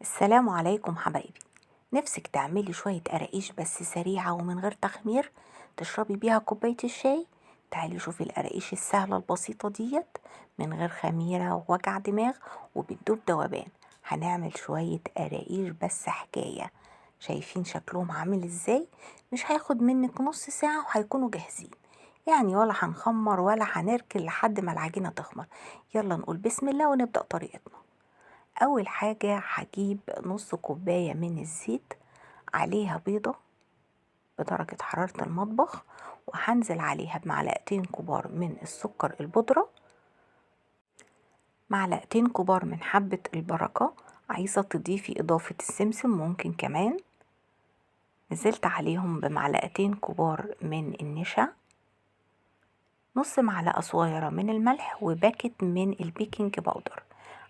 السلام عليكم حبايبي. نفسك تعملي شوية قراقيش بس سريعة ومن غير تخمير تشربي بيها كوباية الشاي؟ تعالي شوفي القراقيش السهلة البسيطة ديت من غير خميرة ووجع دماغ وبتدوب دوبان. هنعمل شوية قراقيش بس حكاية. شايفين شكلهم عامل ازاي؟ مش هياخد منك نص ساعة وهيكونوا جاهزين. يعني ولا هنخمر ولا هنركن لحد ما العجينة تخمر. يلا نقول بسم الله ونبدأ طريقتنا. أول حاجة هجيب نص كوباية من الزيت، عليها بيضة بدرجة حرارة المطبخ، وهنزل عليها بمعلقتين كبار من السكر البودرة، معلقتين كبار من حبة البركة. عايزة تضيفي إضافة السمسم ممكن كمان. نزلت عليهم بمعلقتين كبار من النشا، نص معلقة صغيرة من الملح، وباكت من البيكنج باودر.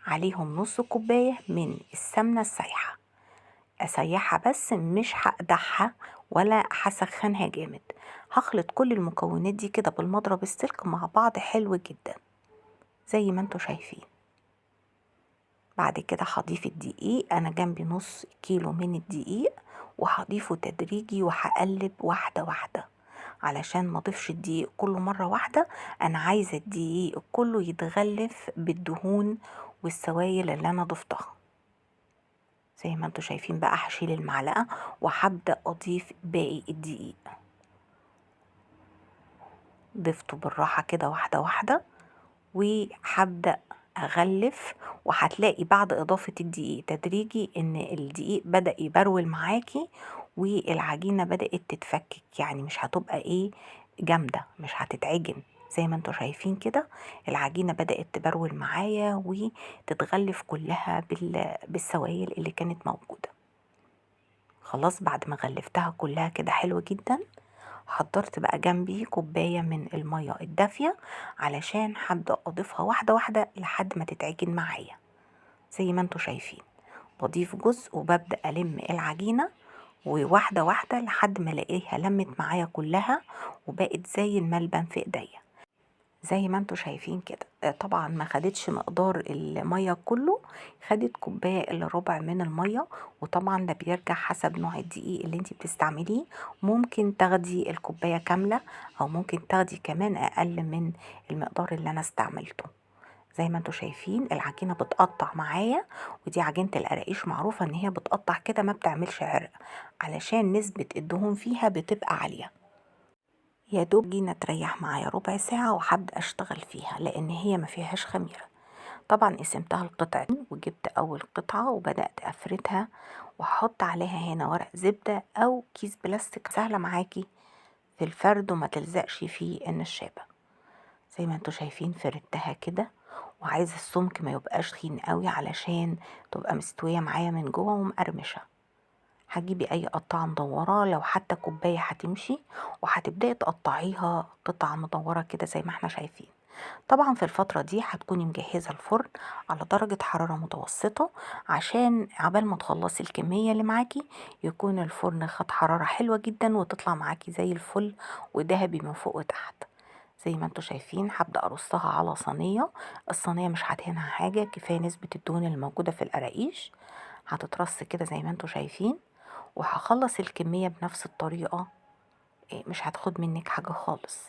عليهم نص كوباية من السمنة السايحة. اسيحها بس مش هقدحها ولا هسخنها جامد. هخلط كل المكونات دي كده بالمضرب السلك مع بعض حلو جدا زي ما انتوا شايفين. بعد كده هضيف الدقيق، انا جنبي نص كيلو من الدقيق، وهضيفه تدريجي وهقلب واحدة واحدة علشان ما اضيفش الدقيق كله مرة واحدة. انا عايزة الدقيق كله يتغلف بالدهون والسوائل اللي انا ضفتها. زي ما انتوا شايفين بقى هشيل المعلقة وهبدأ اضيف باقي الدقيق. ضفته بالراحة كده واحدة واحدة وهبدأ اغلف. وهتلاقي بعد اضافة الدقيق تدريجي ان الدقيق بدأ يبرول معاكي والعجينة بدأت تتفكك، يعني مش هتبقى جامدة، مش هتتعجن. زي ما انتوا شايفين كده العجينة بدأت تبرول معايا وتتغلف كلها بالسوائل اللي كانت موجودة. خلاص بعد ما غلفتها كلها كده حلوة جدا، حضرت بقى جنبي كوباية من المية الدافية علشان هبدأ اضيفها واحدة واحدة لحد ما تتعجن معايا. زي ما انتوا شايفين بضيف جزء وببدأ ألم العجينة وواحدة واحدة لحد ما الاقيها لمت معايا كلها وبقت زي الملبن في ايديا. زي ما انتوا شايفين كده. طبعا ما خدتش مقدار المية كله، خدت كوباية الا ربع من المية. وطبعا ده بيرجع حسب نوع الدقيق اللي انت بتستعمليه. ممكن تاخدي الكوباية كاملة او ممكن تاخدي كمان اقل من المقدار اللي انا استعملته. زي ما انتوا شايفين العجينة بتقطع معايا، ودي عجينة القراقيش معروفة ان هي بتقطع كده ما بتعملش عرق علشان نسبة الدهون فيها بتبقى عالية. يا دوب جينا تريح معايا ربع ساعة وهبدأ اشتغل فيها لان هي ما فيهاش خميرة. طبعا قسمتها لقطعتين وجبت اول قطعة وبدأت افردها وهحط عليها هنا ورق زبدة او كيس بلاستيك سهلة معاكي في الفرد وما تلزقش فيه النشابة. زي ما انتوا شايفين فردتها كده، وعايزة السمك ما يبقاش تخين قوي علشان تبقى مستوية معايا من جوه ومقرمشة. هتجيبي اي قطعة مدورة لو حتى كوباية هتمشي، وهتبدأي تقطعيها قطع مدورة كده زي ما احنا شايفين. طبعا في الفترة دي هتكوني مجهزة الفرن على درجة حرارة متوسطة عشان عبال ما تخلصي الكمية اللي معاكي يكون الفرن خد حرارة حلوة جدا وتطلع معاكي زي الفل وذهبي من فوق وتحت. زي ما انتوا شايفين هبدأ ارصها على صينية. الصينية مش هدهنها حاجة، كفاية نسبة الدهون الموجودة في القراقيش. هتترص كده زي ما انتوا شايفين، وهخلص الكمية بنفس الطريقة. مش هتاخد منك حاجة خالص.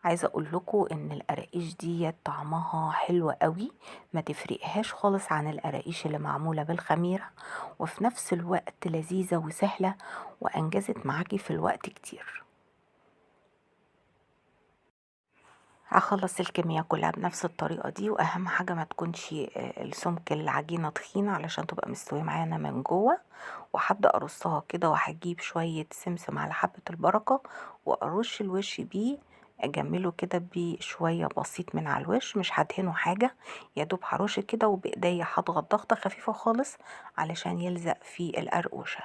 عايزة اقول لكم ان القراقيش دي طعمها حلو قوي، ما تفرقهاش خالص عن القراقيش اللي معمولة بالخميرة، وفي نفس الوقت لذيذة وسهلة وانجزت معاكي في الوقت كتير. هخلص الكمية كلها بنفس الطريقة دي، واهم حاجة ما تكونش السمك العجينة تخينة علشان تبقى مستوية معانا من جوه. وهبدأ ارصها كده، وهجيب شوية سمسم على حبة البركة وارش الوش بيه، اجمله كده بشوية بسيط من على الوش، مش هدهنه حاجة، يا دوب هرش كده وبايديا هضغط ضغطة خفيفة خالص علشان يلزق في القرقوشة.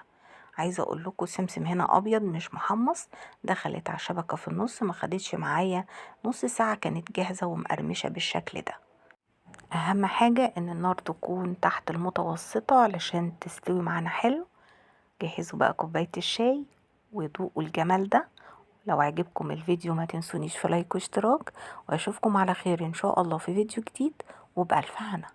عايزه اقول لكم سمسم هنا ابيض مش محمص. دخلت على الشبكه في النص، ما خدتش معايا نص ساعه، كانت جاهزه ومقرمشه بالشكل ده. اهم حاجه ان النار تكون تحت المتوسطه علشان تستوي معانا حلو. جهزوا بقى كوبايه الشاي وذوقوا الجمال ده. لو عجبكم الفيديو ما تنسونيش في لايك واشتراك، واشوفكم على خير ان شاء الله في فيديو جديد وبألف هنا.